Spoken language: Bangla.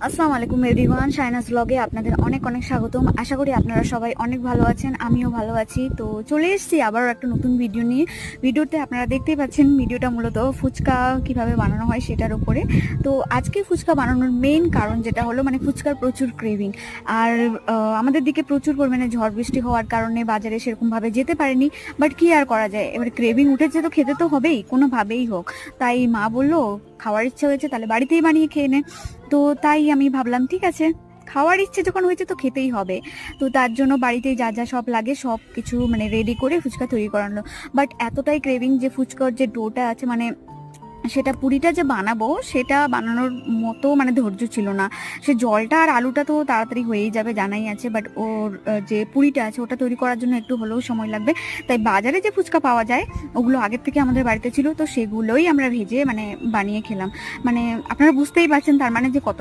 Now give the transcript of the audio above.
আসসালামু আলাইকুম এভরিওয়ান, শাইনাস ব্লগে আপনাদের অনেক অনেক স্বাগতম। আশা করি আপনারা সবাই অনেক ভালো আছেন, আমিও ভালো আছি। তো চলে এসেছি আবারও একটা নতুন ভিডিও নিয়ে। ভিডিওতে আপনারা দেখতেই পাচ্ছেন ভিডিওটা মূলত ফুচকা কিভাবে বানানো হয় সেটার উপরে। তো আজকে ফুচকা বানানোর মেইন কারণ যেটা হলো মানে ফুচকার প্রচুর ক্রেভিং। আর আমাদের দিকে প্রচুর পরিমাণে ঝড় বৃষ্টি হওয়ার কারণে বাজারে সেরকমভাবে যেতে পারেনি। বাট কি আর করা যায়, এবার ক্রেভিং উঠেছে তো খেতে তো হবেই, কোনোভাবেই হোক। তাই মা বললো খাওয়ার ইচ্ছে হয়েছে তাহলে বাড়িতেই বানিয়ে খেয়ে নে। তো তাই আমি ভাবলাম ঠিক আছে, খাওয়ার ইচ্ছে যখন হয়েছে তো খেতেই হবে। তো তার জন্য বাড়িতে যা যা সব লাগে সব কিছু মানে রেডি করে ফুচকা তৈরি করানো। বাট এতটাই ক্রেভিং যে ফুচকার যে ডোটা আছে মানে সেটা পুরিটা যে বানাবো সেটা বানানোর মতো মানে ধৈর্য ছিল না। সে জলটা আর আলুটা তো তাড়াতাড়ি হয়েই যাবে জানাই আছে, বাট ওর যে পুরিটা আছে ওটা তৈরি করার জন্য একটু হলেও সময় লাগবে। তাই বাজারে যে ফুচকা পাওয়া যায় ওগুলো আগের থেকে আমাদের বাড়িতে ছিল, তো সেগুলোই আমরা ভেজে মানে বানিয়ে খেলাম। মানে আপনারা বুঝতেই পারছেন তার মানে যে কত